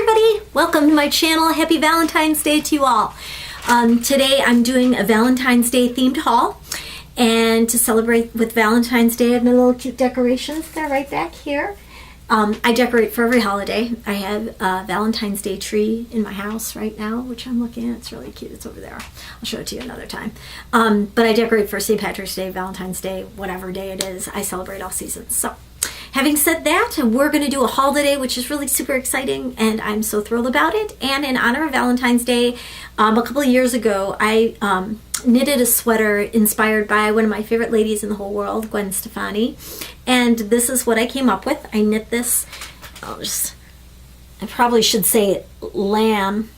everybody, welcome to my channel. Happy Valentine's Day to you all. Today I'm doing a Valentine's Day themed haul, and to celebrate with Valentine's Day I have my little cute decorations. They're right back here. I decorate for every holiday. I have a Valentine's Day tree in my house right now, which I'm looking at. It's really cute. It's over there. I'll show it to you another time. But I decorate for St. Patrick's Day, Valentine's Day, whatever day it is. I celebrate all seasons. So having said that, we're going to do a haul today, which is really super exciting, and I'm so thrilled about it. And in honor of Valentine's Day, a couple of years ago, I knitted a sweater inspired by one of my favorite ladies in the whole world, Gwen Stefani. And this is what I came up with. I knit this, I probably should say lamb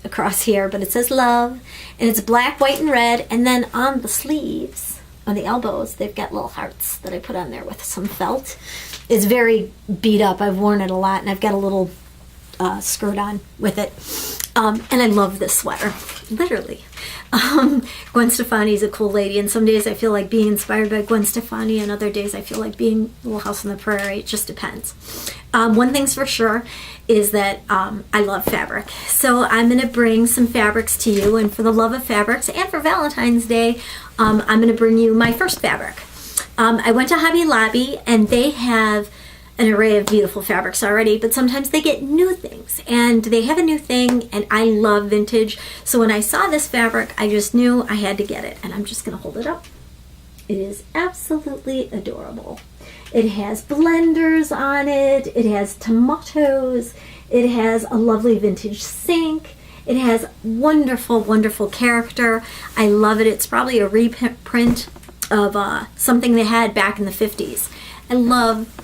across here, but it says love. And it's black, white, and red. And then on the sleeves, on the elbows, they've got little hearts that I put on there with some felt. It's very beat up. I've worn it a lot, and I've got a little skirt on with it. And I love this sweater, literally. Gwen Stefani's a cool lady, and some days I feel like being inspired by Gwen Stefani, and other days I feel like being Little House on the Prairie. It just depends. One thing's for sure is that I love fabric. So I'm going to bring some fabrics to you, and for the love of fabrics and for Valentine's Day, I'm going to bring you my first fabric. I went to Hobby Lobby, and they have an array of beautiful fabrics already, but sometimes they get new things, and they have a new thing, and I love vintage. So when I saw this fabric, I just knew I had to get it, and I'm just going to hold it up. It is absolutely adorable. It has blenders on it, it has tomatoes, it has a lovely vintage sink, it has wonderful, wonderful character. I love it. It's probably a reprint of something they had back in the 50s. I love,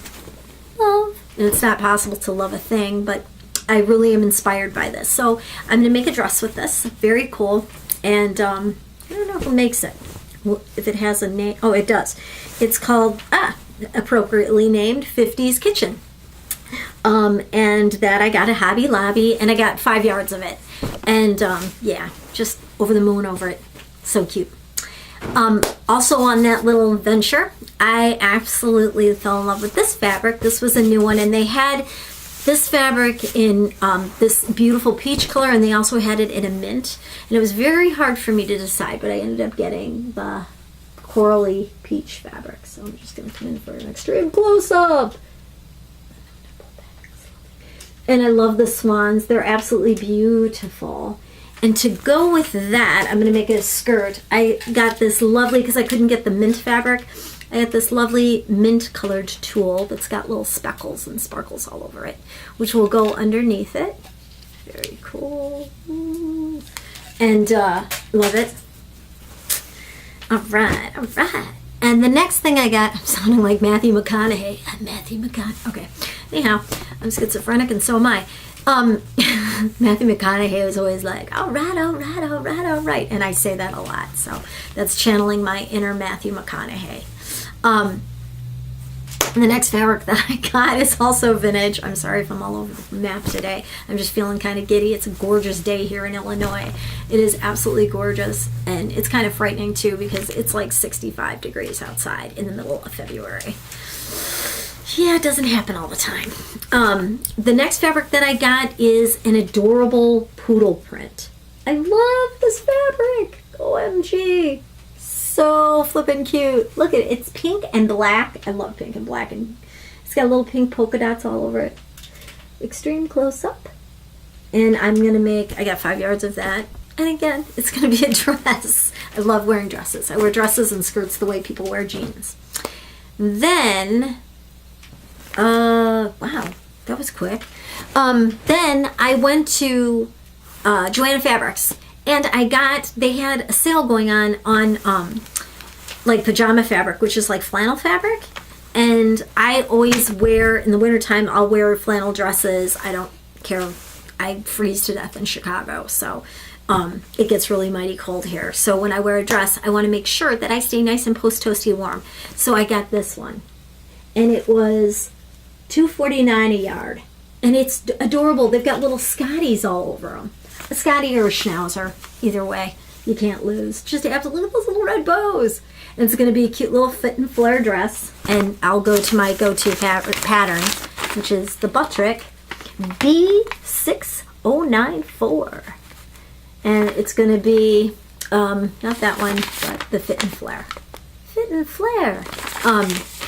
and it's not possible to love a thing, but I really am inspired by this. So I'm going to make a dress with this. Very cool. And I don't know who makes it. Well, if it has a name. Oh, it does. It's called, appropriately named, 50s Kitchen. And that I got at Hobby Lobby, and I got 5 yards of it. And yeah, just over the moon over it. So cute. Also on that little venture, I absolutely fell in love with this fabric. This was a new one, and they had this fabric in this beautiful peach color, and they also had it in a mint. And it was very hard for me to decide, but I ended up getting the corally peach fabric. So I'm just going to come in for an extreme close-up. And I love the swans. They're absolutely beautiful. And to go with that, I'm going to make it a skirt. I got this lovely, because I couldn't get the mint fabric, I got this lovely mint colored tulle that's got little speckles and sparkles all over it, which will go underneath it. Very cool. And love it. All right, all right. And the next thing I got, I'm sounding like Matthew McConaughey. I'm Matthew McConaughey. Okay. Anyhow, I'm schizophrenic, and so am I. Matthew McConaughey was always like, all right, all right, all right, all right. And I say that a lot. So that's channeling my inner Matthew McConaughey. The next fabric that I got is also vintage. I'm sorry if I'm all over the map today. I'm just feeling kind of giddy. It's a gorgeous day here in Illinois. It is absolutely gorgeous. And it's kind of frightening too, because it's like 65 degrees outside in the middle of February. Yeah, it doesn't happen all the time. The next fabric that I got is an adorable poodle print. I love this fabric. OMG. So flippin' cute. Look at it. It's pink and black. I love pink and black. And it's got little pink polka dots all over it. Extreme close-up. And I'm going to make, I got 5 yards of that. And again, it's going to be a dress. I love wearing dresses. I wear dresses and skirts the way people wear jeans. Then, wow, that was quick. Then I went to Joanna Fabrics, and they had a sale going on like pajama fabric, which is like flannel fabric. And I always wear, in the wintertime, I'll wear flannel dresses. I don't care. I freeze to death in Chicago, so it gets really mighty cold here. So when I wear a dress, I want to make sure that I stay nice and post-toasty warm. So I got this one, and it was $2.49 a yard, and it's adorable. They've got little Scotties all over them. A Scottie or a Schnauzer, either way, you can't lose. Just absolutely, look at those little red bows. And it's going to be a cute little fit and flare dress, and I'll go to my go-to pattern, which is the Buttrick. B6094. And it's going to be, not that one, but the Fit and Flare. Fit and Flare,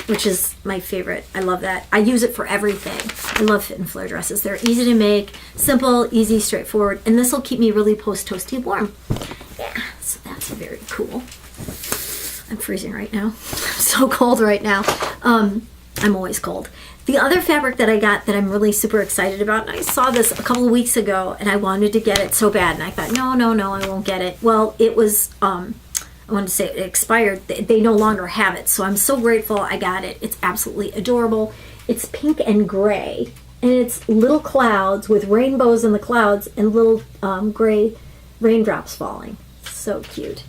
which is my favorite. I love that. I use it for everything. I love Fit and Flare dresses. They're easy to make, simple, easy, straightforward, and this will keep me really post-toasty warm. Yeah, so that's very cool. I'm freezing right now. I'm so cold right now. I'm always cold. The other fabric that I got that I'm really super excited about, and I saw this a couple of weeks ago, and I wanted to get it so bad, and I thought, no, I won't get it. Well, it was, I wanted to say it expired. They no longer have it, so I'm so grateful I got it. It's absolutely adorable. It's pink and gray, and it's little clouds with rainbows in the clouds and little gray raindrops falling. So cute.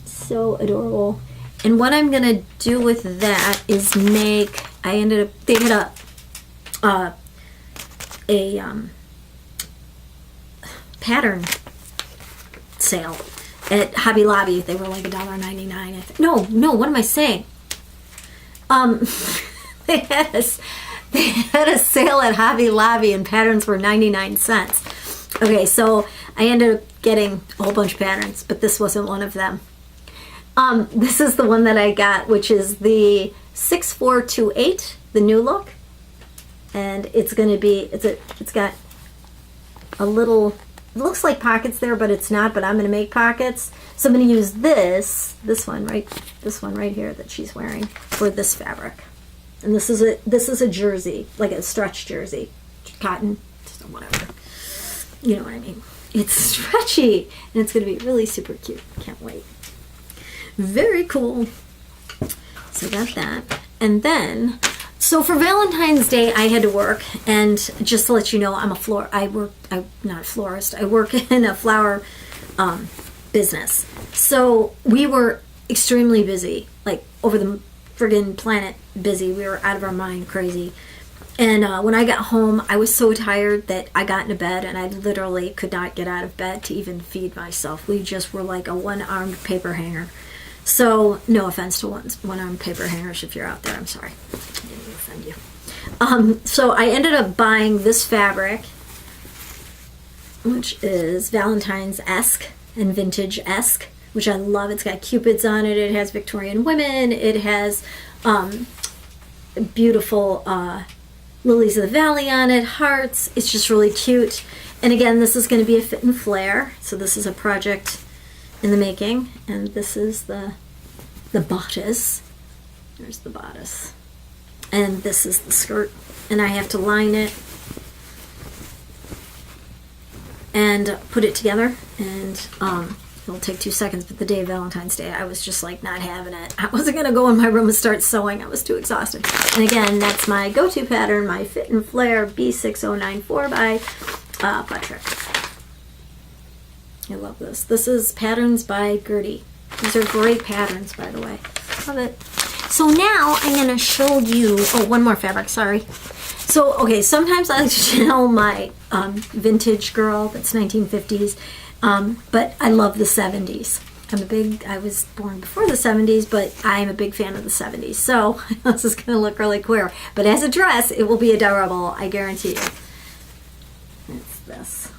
So adorable. And what I'm gonna do with that is make, they had a pattern sale at Hobby Lobby. They were like $1.99. No, what am I saying? They had a sale at Hobby Lobby and patterns were 99 cents. Okay, so I ended up getting a whole bunch of patterns, but this wasn't one of them. This is the one that I got, which is the 6428, the new look. And it's going to be, it's got a little, it looks like pockets there, but it's not, but I'm going to make pockets. So I'm going to use this one right here that she's wearing for this fabric. And this is a jersey, like a stretch jersey, cotton, just whatever. You know what I mean. It's stretchy, and it's going to be really super cute. Can't wait. Very cool. So I got that. And then, so for Valentine's Day, I had to work. And just to let you know, I'm not a florist. I work in a flower business. So we were extremely busy, like over the friggin' planet busy. We were out of our mind crazy. And when I got home, I was so tired that I got into bed and I literally could not get out of bed to even feed myself. We just were like a one-armed paper hanger. So, no offense to one-armed paper hangers if you're out there. I'm sorry. I didn't mean to offend you. So I ended up buying this fabric, which is Valentine's-esque and vintage-esque, which I love. It's got cupids on it. It has Victorian women. It has beautiful lilies of the valley on it, hearts. It's just really cute. And again, this is going to be a Fit and Flare. So this is a project in the making, and this is the bodice. There's the bodice, and this is the skirt, and I have to line it and put it together, and it'll take 2 seconds. But the day of Valentine's Day, I was just like not having it. I wasn't gonna go in my room and start sewing. I was too exhausted. And again, that's my go-to pattern, my Fit and Flare B6094 by Patrick. I love this. This is Patterns by Gertie. These are great patterns, by the way. Love it. So now I'm going to show you, one more fabric, sorry. So, okay, sometimes I like to tell my vintage girl that's 1950s, but I love the 70s. I was born before the 70s, but I'm a big fan of the 70s. So this is going to look really queer. But as a dress, it will be adorable, I guarantee you. It's this.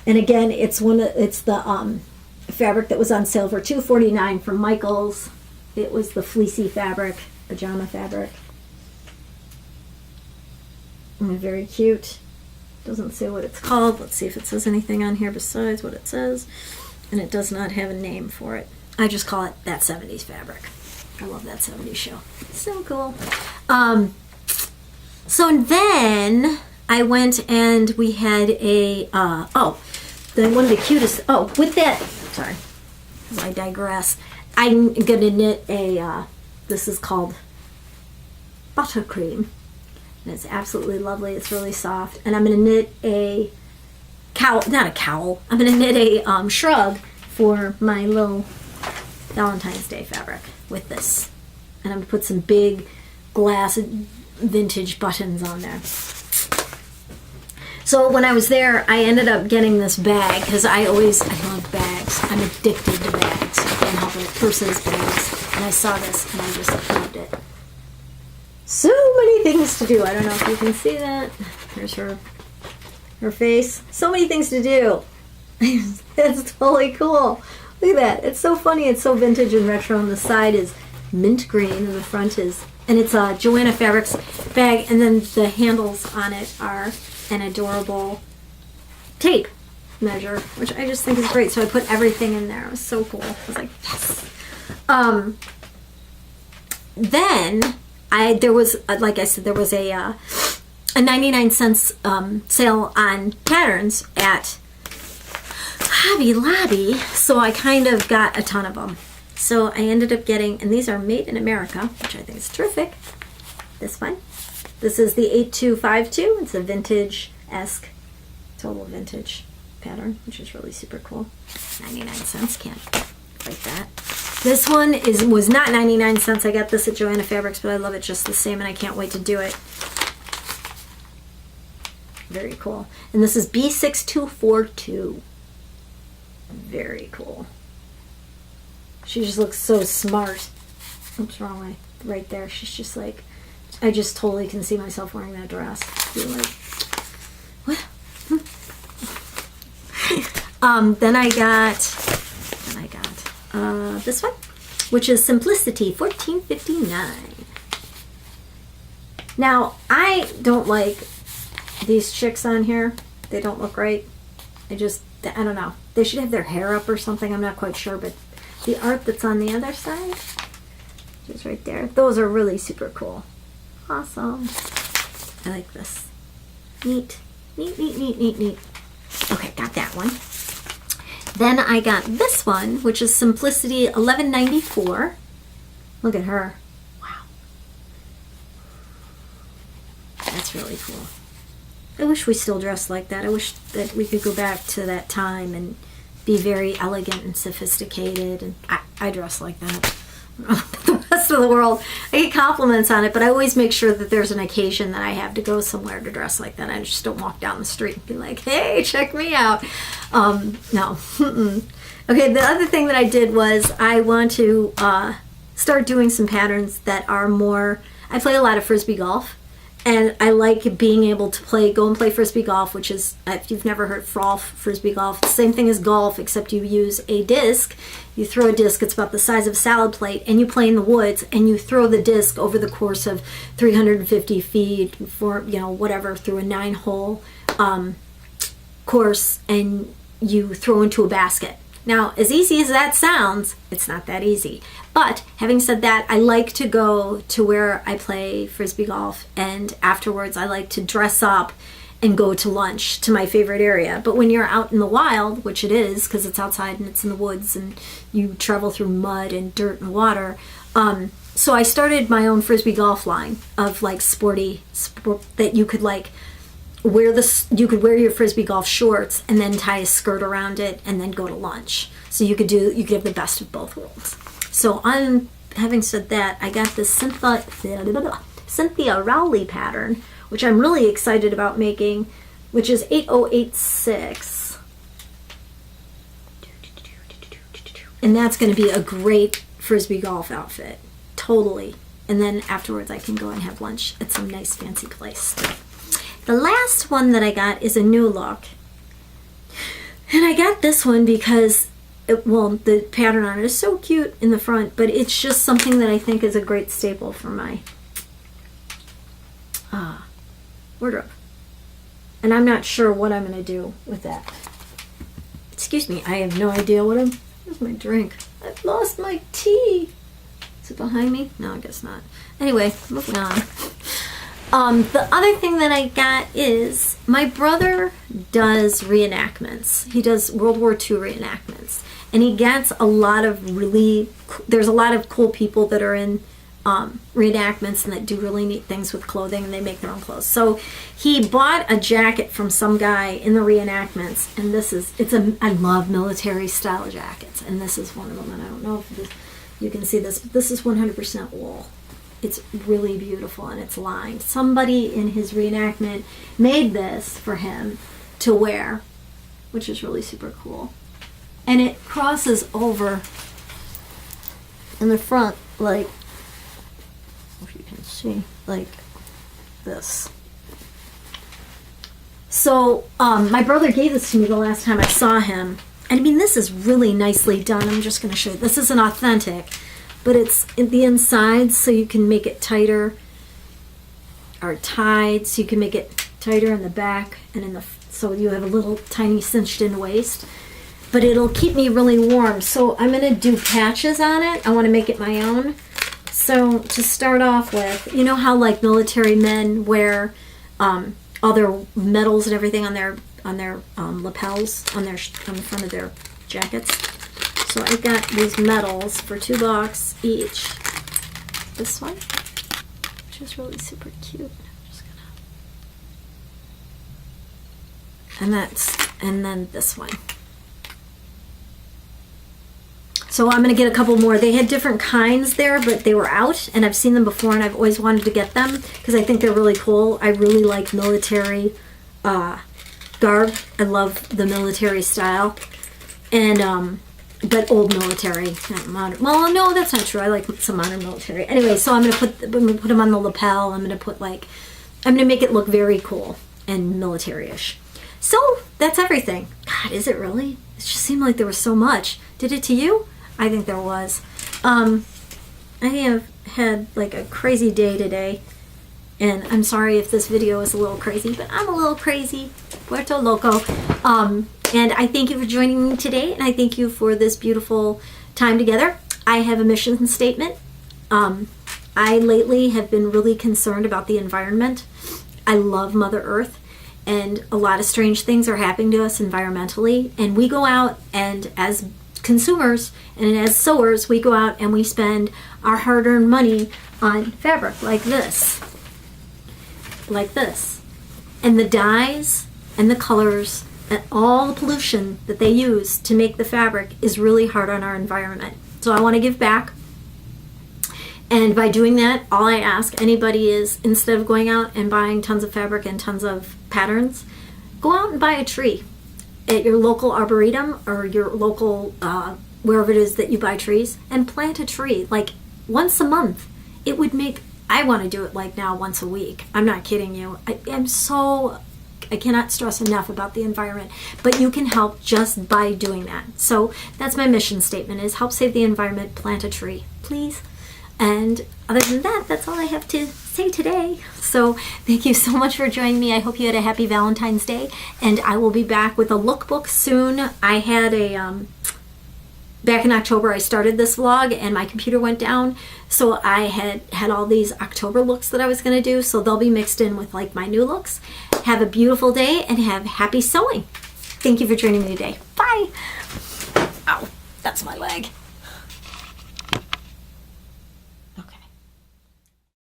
And again, it's the fabric that was on sale for $2.49 from Michaels. It was the fleecy fabric, pajama fabric. And very cute. Doesn't say what it's called. Let's see if it says anything on here besides what it says. And it does not have a name for it. I just call it that 70s fabric. I love that 70s show. So cool. So then I went and we had a, one of the cutest, with that, sorry, because I digress, I'm going to knit a, this is called Buttercream, and it's absolutely lovely. It's really soft, and I'm going to knit a cowl, not a cowl, I'm going to knit a shrug for my little Valentine's Day fabric with this, and I'm going to put some big glass vintage buttons on there. So when I was there, I ended up getting this bag because I love bags. I'm addicted to bags. I can't help it. Purses, bags. And I saw this and I just loved it. So many things things to do. I don't know if you can see that. There's her face. So many things to do. That's totally cool. Look at that. It's so funny. It's so vintage and retro. On the side is mint green, and the front is, and it's a Joanna Fabrics bag, and then the handles on it are an adorable tape measure, which I just think is great. So I put everything in there. It was so cool. I was like, yes. Then there was, like I said, there was a 99 cents sale on patterns at Hobby Lobby, so I kind of got a ton of them. So I ended up getting, and these are made in America, which I think is terrific. This one. This is the 8252. It's a vintage-esque, total vintage pattern, which is really super cool. 99 cents, can't fight that. This one was not 99 cents. I got this at Joanna Fabrics, but I love it just the same, and I can't wait to do it. Very cool. And this is B6242. Very cool. She just looks so smart. Oops, wrong way. Right there. She's just like, I just totally can see myself wearing that dress. Be like, what? Then I got this one, which is Simplicity 1459. Now, I don't like these chicks on here. They don't look right. I don't know. They should have their hair up or something. I'm not quite sure, but the art that's on the other side, just right there, those are really super cool. Awesome. I like this. Neat. Neat, neat, neat, neat, neat. Okay, got that one. Then I got this one, which is Simplicity 1194. Look at her. Wow. That's really cool. I wish we still dressed like that. I wish that we could go back to that time and be very elegant and sophisticated. And I dress like that. The rest of the world, I get compliments on it, but I always make sure that there's an occasion that I have to go somewhere to dress like that. I just don't walk down the street and be like, hey, check me out. No. Okay, the other thing that I did was I want to start doing some patterns that are more, I play a lot of Frisbee golf. And I like being able to go and play Frisbee golf, which is, if you've never heard Frisbee golf, the same thing as golf, except you use a disc. You throw a disc, it's about the size of a salad plate, and you play in the woods, and you throw the disc over the course of 350 feet, for, whatever, through a 9-hole course, and you throw into a basket. Now, as easy as that sounds, it's not that easy. But having said that, I like to go to where I play Frisbee golf, and afterwards I like to dress up and go to lunch to my favorite area. But when you're out in the wild, which it is, because it's outside and it's in the woods and you travel through mud and dirt and water, so I started my own Frisbee golf line of like sport that you could like you could wear your Frisbee golf shorts and then tie a skirt around it and then go to lunch. So you could have the best of both worlds. So having said that, I got this Cynthia Rowley pattern, which I'm really excited about making, which is 8086. And that's going to be a great Frisbee golf outfit. Totally. And then afterwards I can go and have lunch at some nice fancy place. The last one that I got is a new look. And I got this one because, the pattern on it is so cute in the front, but it's just something that I think is a great staple for my wardrobe. And I'm not sure what I'm going to do with that. Excuse me, I have no idea where's my drink? I've lost my tea. Is it behind me? No, I guess not. Anyway, moving on. The other thing that I got is my brother does reenactments. He does World War II reenactments. And he gets a lot of there's a lot of cool people that are in reenactments and that do really neat things with clothing, and they make their own clothes. So he bought a jacket from some guy in the reenactments, and I love military style jackets, and this is one of them, and I don't know if you can see this, but this is 100% wool. It's really beautiful, and it's lined. Somebody in his reenactment made this for him to wear, which is really super cool. And it crosses over in the front, like, if you can see, like this. So my brother gave this to me the last time I saw him. And I mean, this is really nicely done. I'm just going to show you. This isn't authentic, but it's in the inside, so you can make it tighter, or tied, so you can make it tighter in the back and in the, so you have a little tiny cinched in waist. But it'll keep me really warm. So I'm going to do patches on it. I want to make it my own. So to start off with, you know how like military men wear all their medals and everything on their lapels, on the front of their jackets. So I got these medals for $2 each. This one, which is really super cute. I'm just gonna, and then this one. So I'm going to get a couple more. They had different kinds there, but they were out, and I've seen them before, and I've always wanted to get them because I think they're really cool. I really like military garb. I love the military style, and but old military, not modern. Well, no, that's not true. I like some modern military. Anyway, so I'm going to put them on the lapel. I'm going to make it look very cool and military-ish. So that's everything. God, is it really? It just seemed like there was so much. Did it to you? I think there was. I have had like a crazy day today, and I'm sorry if this video is a little crazy, but I'm a little crazy. Puerto Loco. And I thank you for joining me today, and I thank you for this beautiful time together. I have a mission statement. I lately have been really concerned about the environment. I love Mother Earth, and a lot of strange things are happening to us environmentally, and we go out and as consumers and as sewers, we go out and we spend our hard-earned money on fabric like this, and the dyes and the colors and all the pollution that they use to make the fabric is really hard on our environment. So I want to give back, and by doing that, all I ask anybody is, instead of going out and buying tons of fabric and tons of patterns, go out and buy a tree at your local arboretum or your local wherever it is that you buy trees, and plant a tree like once a month. It would make, I want to do it like now once a week. I'm not kidding you. I cannot stress enough about the environment, but you can help just by doing that. So that's my mission statement, is help save the environment, plant a tree, please. And other than that, that's all I have to say today. So thank you so much for joining me. I hope you had a happy Valentine's Day, and I will be back with a lookbook soon. I had back in October, I started this vlog and my computer went down. So I had all these October looks that I was going to do. So they'll be mixed in with like my new looks. Have a beautiful day and have happy sewing. Thank you for joining me today. Bye. Ow, that's my leg.